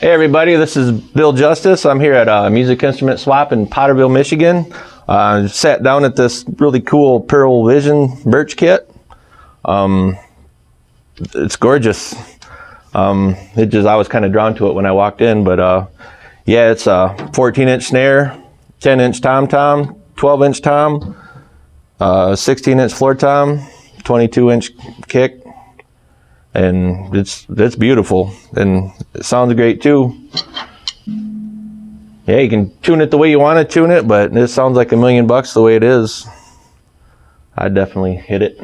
Hey everybody, this is Bill Justice. I'm here at Music Instrument Swap in Potterville, Michigan. Sat down at this really cool Pearl Vision birch kit. It's gorgeous. I was kind of drawn to it when I walked in, but yeah, it's a 14-inch snare, 10-inch tom-tom, 12-inch tom, 16-inch floor tom, 22-inch kick. And it's beautiful, and it sounds great too. Yeah, you can tune it the way you want to tune it, but it sounds like $1 million the way it is. I'd definitely hit it.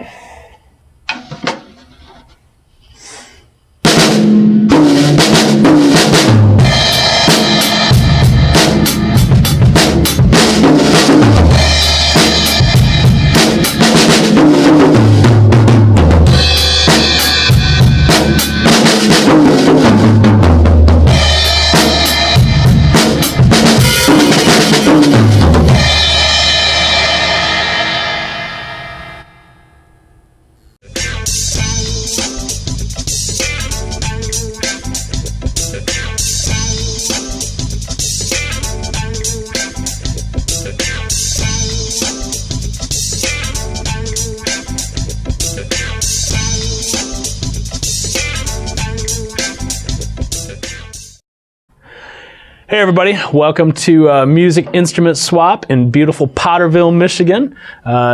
Hey everybody, welcome to Music Instrument Swap in beautiful Potterville, Michigan.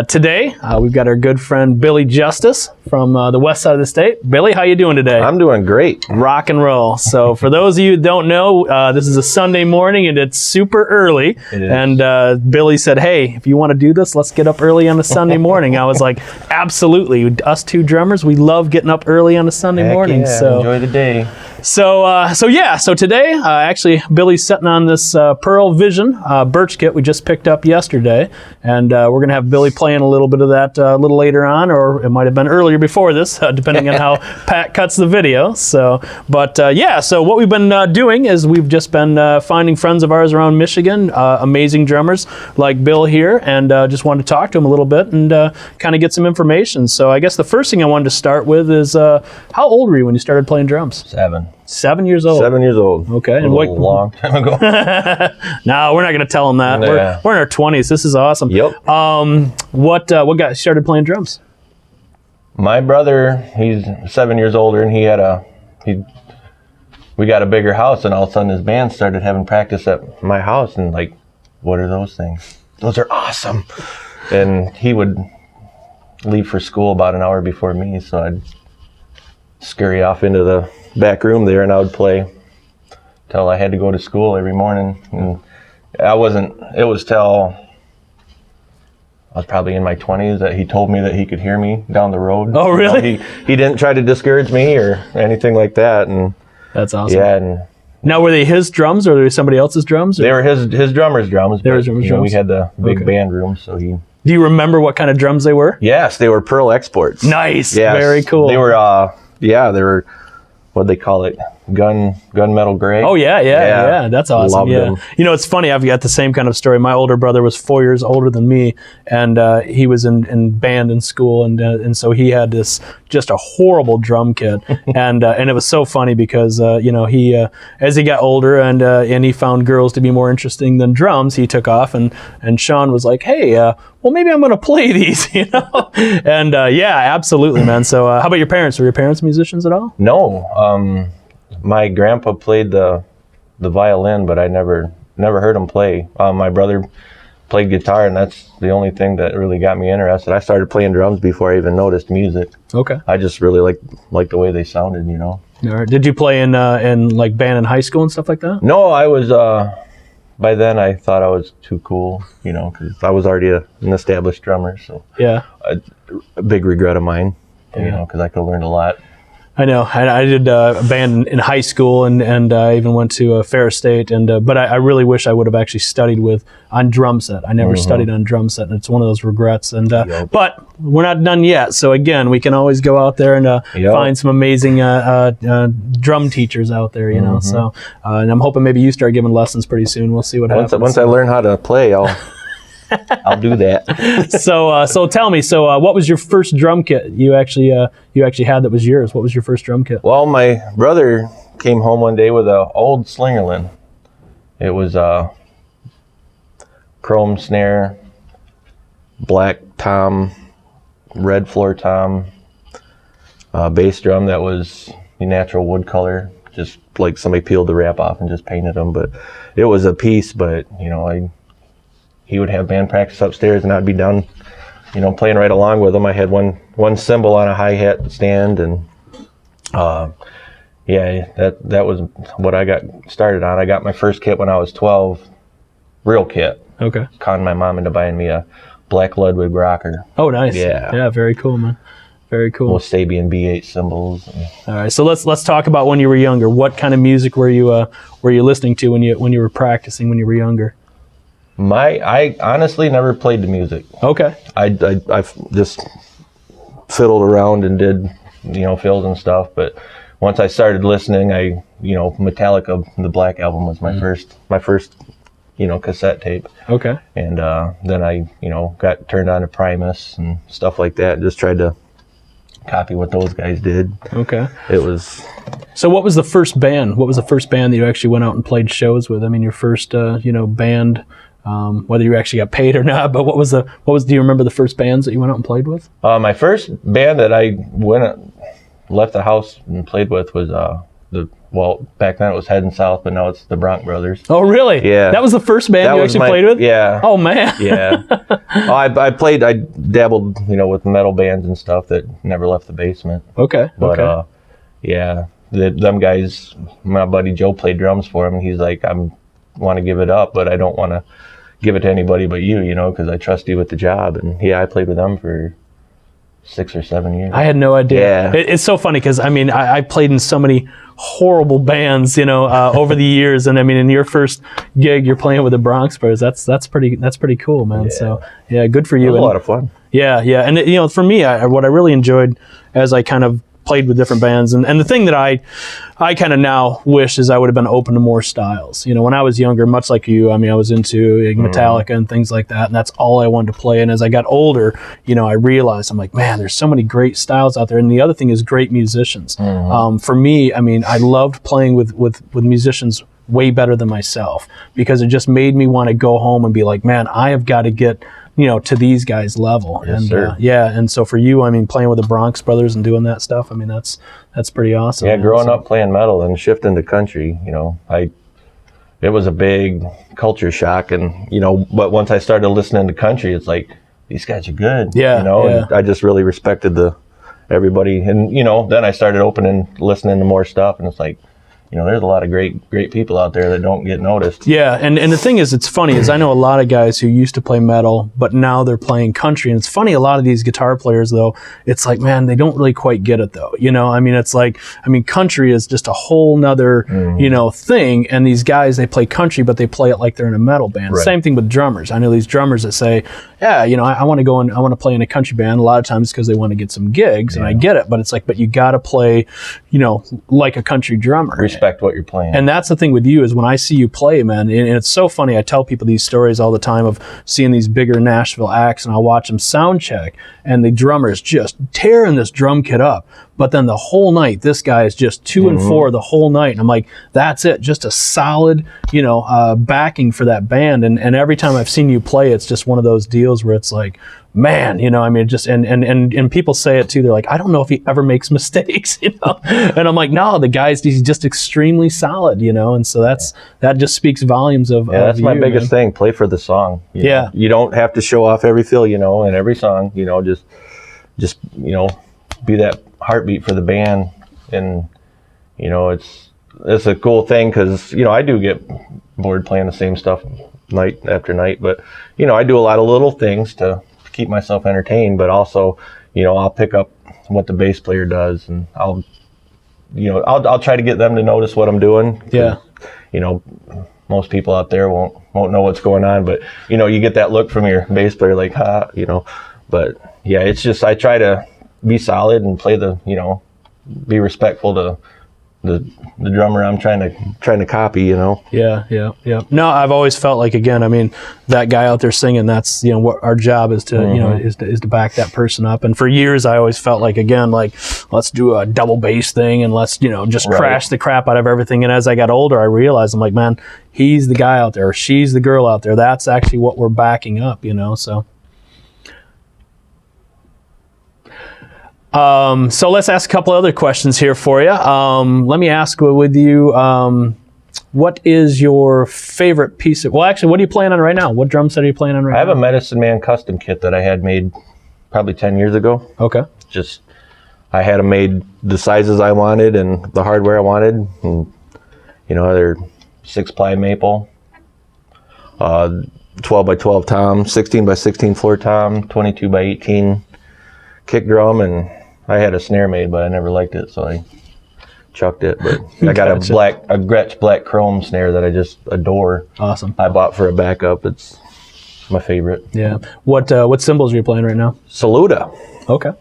Today, we've got our good friend Billy Justice from the west side of the state. Billy, how you doing today? I'm doing great. Rock and roll. So for those of you who don't know, this is a Sunday morning and it's super early. It is. And Billy said, hey, if you want to do this, let's get up early on a Sunday morning. I was like, absolutely. Us two drummers, we love getting up early on a Sunday morning. Yeah, so enjoy the day. So today, actually, Billy's sitting on this Pearl Vision birch kit we just picked up yesterday, and we're gonna have Billy playing a little bit of that a little later on, or it might have been earlier before this, depending on how Pat cuts the video. So what we've been doing is we've just been finding friends of ours around Michigan, amazing drummers like Bill here, and just wanted to talk to him a little bit and kind of get some information. So I guess the first thing I wanted to start with is how old were you when you started playing drums? 7 years old. 7 years old. Okay. And what? A long time ago. No, we're not going to tell them that. Yeah. We're in our 20s. This is awesome. Yep. What got you started playing drums? My brother, he's 7 years older, and we got a bigger house, and all of a sudden his band started having practice at my house, and like, what are those things? Those are awesome. And he would leave for school about an hour before me, so I'd scurry off into the back room there, and I would play till I had to go to school every morning. And it was till I was probably in my 20s that he told me that he could hear me down the road. Oh, really? You know, he didn't try to discourage me or anything like that. And that's awesome. yeah. And now, were they his drums or were they somebody else's drums? Or? they were his drummer's drums. They were his drummer's drums. We had the big band room, so he. Do you remember what kind of drums they were? Yes, they were Pearl Exports. Nice. Yes. Very cool. They were they were, what'd they call it? Gunmetal gray. Oh yeah, that's awesome. Loved them. You know, it's funny. I've got the same kind of story. My older brother was 4 years older than me, and he was in band in school, and so he had this just a horrible drum kit, and it was so funny because he as he got older and he found girls to be more interesting than drums, he took off, and Sean was like, hey, well maybe I'm gonna play these, and yeah, absolutely, man. So how about your parents? Were your parents musicians at all? No. My grandpa played the violin, but I never heard him play. My brother played guitar, and that's the only thing that really got me interested. I started playing drums before I even noticed music. Okay. I just really liked the way they sounded, All right. Did you play in like band in high school and stuff like that? No, I was. By then, I thought I was too cool, because I was already an established drummer. So yeah, a big regret of mine. you know, because I could have learned a lot. I know. I did a band in high school, and I even went to Ferris State. But I really wish I would have actually studied on drum set. I never studied on drum set, and it's one of those regrets. But we're not done yet. So again, we can always go out there and find some amazing drum teachers out there. You know. So and I'm hoping maybe you start giving lessons pretty soon. We'll see what happens. Once I learn how to play, I'll do that. So tell me. So what was your first drum kit you actually had that was yours? What was your first drum kit? Well, my brother came home one day with an old Slingerland. It was a chrome snare, black tom, red floor tom, bass drum that was natural wood color, just like somebody peeled the wrap off and just painted them. But it was a piece. But you know, he would have band practice upstairs, and I'd be down, you know, playing right along with him. I had one cymbal on a hi-hat stand, and that was what I got started on. I got my first kit when I was 12, real kit. Okay. Conned my mom into buying me a black Ludwig rocker. Oh, nice. Yeah, very cool, man. Very cool. With Sabian B8 cymbals. All right, so let's talk about when you were younger. What kind of music were you listening to when you were practicing when you were younger? I honestly never played the music. Okay. I just fiddled around and did, you know, fills and stuff. But once I started listening, Metallica, the Black Album was my first, you know, cassette tape. Okay. And then I, you know, got turned on to Primus and stuff like that. Just tried to copy what those guys did. Okay. It was. So what was the first band? What was the first band that you actually went out and played shows with? I mean, your first, band. Whether you actually got paid or not, but do you remember the first bands that you went out and played with? My first band that I left the house and played with was back then it was Heading South, but now it's the Bronx Brothers. Oh, really? Yeah. That was the first band you actually played with? Yeah. Oh, man. Yeah. I dabbled, you know, with metal bands and stuff that never left the basement. Okay. But, them guys, my buddy Joe played drums for him, and he's like, I want to give it up, but I don't want to give it to anybody but you know, because I trust you with the job. And I played with them for 6 or 7 years. I had no idea. Yeah. It's so funny because, I mean, I played in so many horrible bands, you know, over the years. And I mean, in your first gig, you're playing with the Bronx Brothers. That's pretty cool, man. Yeah. So, yeah, good for you. It was a lot of fun. Yeah. And, you know, for me, what I really enjoyed as I kind of played with different bands, and the thing that I kind of now wish is I would have been open to more styles. You know, when I was younger, much like you, I mean, I was into Metallica and things like that, and that's all I wanted to play. And as I got older, you know, I realized, I'm like, man, there's so many great styles out there. And the other thing is great musicians. For me, I mean, I loved playing with musicians way better than myself, because it just made me want to go home and be like, man, I have got to get, you know, to these guys' level. Yes, and sir. And so for you, I mean, playing with the Bronx Brothers and doing that stuff, I mean, that's pretty awesome. Yeah, growing up playing metal and shifting to country, you know, it was a big culture shock. And, you know, but once I started listening to country, it's like, these guys are good. Yeah, you know, yeah. And I just really respected everybody. And, you know, then I started listening to more stuff, and it's like, you know, there's a lot of great people out there that don't get noticed. Yeah, and the thing is, it's funny, is I know a lot of guys who used to play metal, but now they're playing country. And it's funny, a lot of these guitar players, though, it's like, man, they don't really quite get it, though. You know, I mean, it's like, country is just a whole nother, you know, thing. And these guys, they play country, but they play it like they're in a metal band. Right. Same thing with drummers. I know these drummers that say, yeah, you know, I want to go and I want to play in a country band. A lot of times because they want to get some gigs, and I get it. But it's like, but you got to play, you know, like a country drummer. Respect what you're playing. And that's the thing with you, is when I see you play, man, and it's so funny. I tell people these stories all the time of seeing these bigger Nashville acts, and I'll watch them sound check, and the drummer's just tearing this drum kit up. But then the whole night, this guy is just 2 and 4 the whole night. And I'm like, that's it. Just a solid, you know, backing for that band. And every time I've seen you play, it's just one of those deals where it's like, man, you know, I mean, just, and people say it too. They're like, I don't know if he ever makes mistakes, you know? And I'm like, no, he's just extremely solid, you know? And so that just speaks volumes of that's my you, biggest man. thing. Play for the song. You Yeah. know? You don't have to show off every fill, you know, and every song, you know, just, you know, be that heartbeat for the band. And, you know, it's a cool thing, because, you know, I do get bored playing the same stuff night after night, but, you know, I do a lot of little things to keep myself entertained, but also, I'll pick up what the bass player does, and I'll try to get them to notice what I'm doing. Yeah. Most people out there won't know what's going on, but you get that look from your bass player, like, but yeah, it's just, I try to be solid and play be respectful to the drummer I'm trying to copy, Yeah. No, I've always felt like, again, I mean, that guy out there singing, that's, what our job is to, is to back that person up. And for years, I always felt like, again, like, let's do a double bass thing and let's, just crash the crap out of everything. And as I got older, I realized, I'm like, man, he's the guy out there, or she's the girl out there. That's actually what we're backing up, so. So let's ask a couple other questions here for you. Let me ask with you, what is your favorite piece of, well, actually, what are you playing on right now? What drum set are you playing on right now? I have a Medicine Man custom kit that I had made probably 10 years ago. Okay. I had them made the sizes I wanted and the hardware I wanted. And, they're 6-ply maple, 12 by 12 tom, 16 by 16 floor tom, 22 by 18 kick drum, and I had a snare made, but I never liked it, so I chucked it. But I got a Gretsch black chrome snare that I just adore. Awesome. I bought for a backup. It's my favorite. Yeah. What cymbals are you playing right now? Saluda. Okay.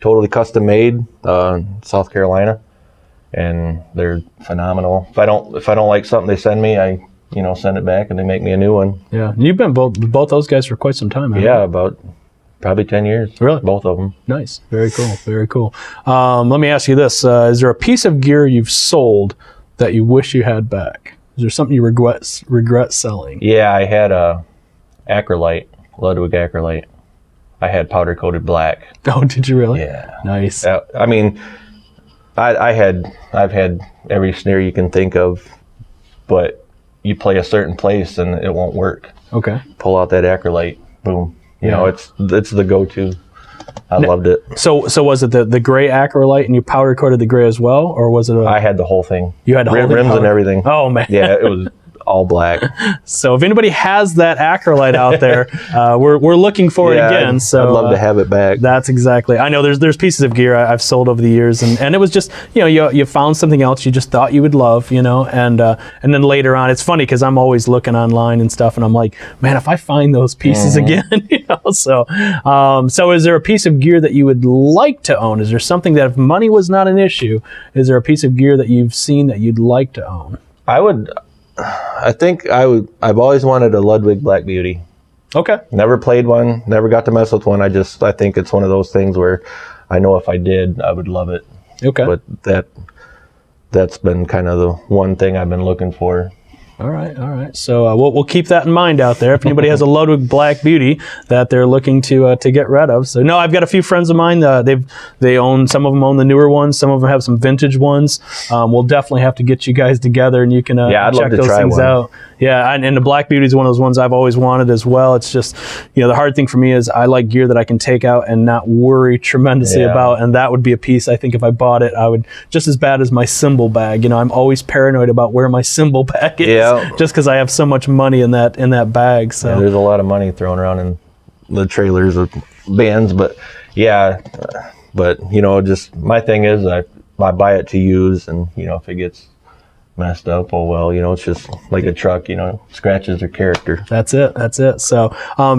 Totally custom made, South Carolina, and they're phenomenal. If I don't like something they send me, I send it back and they make me a new one. Yeah. You've been both those guys for quite some time, haven't you? Yeah, about probably 10 years. Really? Both of them. Nice. Very cool. Very cool. Let me ask you this. Is there a piece of gear you've sold that you wish you had back? Is there something you regret selling? Yeah, I had a acrylite, Ludwig acrylite. I had powder coated black. Oh, did you really? Yeah. Nice. I mean, I've had every snare you can think of, but you play a certain place and it won't work. Okay. Pull out that acrylite, boom. It's the go-to. I loved it. So was it the gray acrylite and you powder coated the gray as well, or was it? I had the whole thing. You had the whole thing rims and everything. Oh man. Yeah, it was all black. So if anybody has that acrylite out there, we're looking for it again. So I'd love to have it back. That's exactly. I know there's pieces of gear I've sold over the years, and it was just you found something else you just thought you would love, and then later on, it's funny because I'm always looking online and stuff, and I'm like, man, if I find those pieces again, So is there a piece of gear that you would like to own? Is there something that if money was not an issue, is there a piece of gear that you've seen that you'd like to own? I've always wanted a Ludwig Black Beauty. Okay. Never played one, never got to mess with one. I think it's one of those things where I know if I did, I would love it. Okay. But that's been kind of the one thing I've been looking for. All right. So we'll keep that in mind out there. If anybody has a Ludwig Black Beauty that they're looking to get rid of. So no, I've got a few friends of mine. They own, some of them own the newer ones. Some of them have some vintage ones. We'll definitely have to get you guys together and you can I'd check love to those try things one. out. Yeah, and the Black Beauty is one of those ones I've always wanted as well. It's just, the hard thing for me is I like gear that I can take out and not worry tremendously about, and that would be a piece I think if I bought it, I would, just as bad as my cymbal bag. I'm always paranoid about where my cymbal bag is, just because I have so much money in that bag. So yeah, there's a lot of money thrown around in the trailers of bands, but just my thing is I buy it to use, and if it gets messed up, oh well, it's just like a truck, scratches their character. That's it. So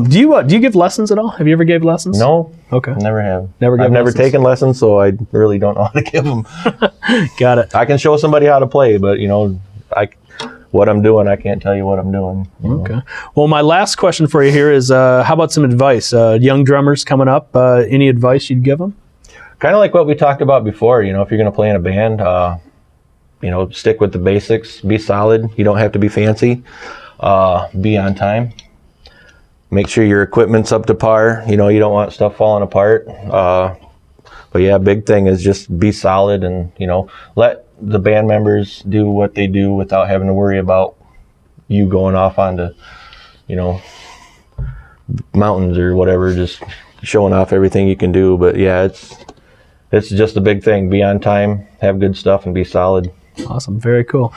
do you give lessons at all? Have you ever gave lessons? No. Okay. Never have. I've never taken lessons, so I really don't know how to give them. Got it. I can show somebody how to play, but what I'm doing, I can't tell you what I'm doing. Okay. Well, my last question for you here is, how about some advice? Young drummers coming up, any advice you'd give them? Kind of like what we talked about before. If you're going to play in a band, stick with the basics. Be solid. You don't have to be fancy. Be on time. Make sure your equipment's up to par. You don't want stuff falling apart. But yeah, big thing is just be solid and, let the band members do what they do without having to worry about you going off onto, mountains or whatever, just showing off everything you can do. But yeah, it's just a big thing. Be on time, have good stuff, and be solid. Awesome. Very cool.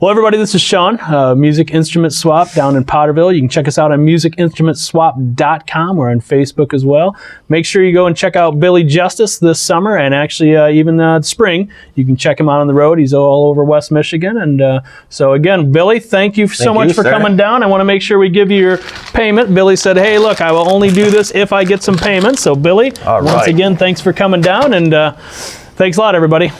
Well, everybody, this is Sean, Music Instrument Swap down in Potterville. You can check us out on musicinstrumentswap.com. We're on Facebook as well. Make sure you go and check out Billy Justice this summer, and actually even spring. You can check him out on the road. He's all over West Michigan. And so again, Billy, thank you so much for coming down. I want to make sure we give you your payment. Billy said, hey, look, I will only do this if I get some payment. So Billy, once again, thanks for coming down, and thanks a lot, everybody.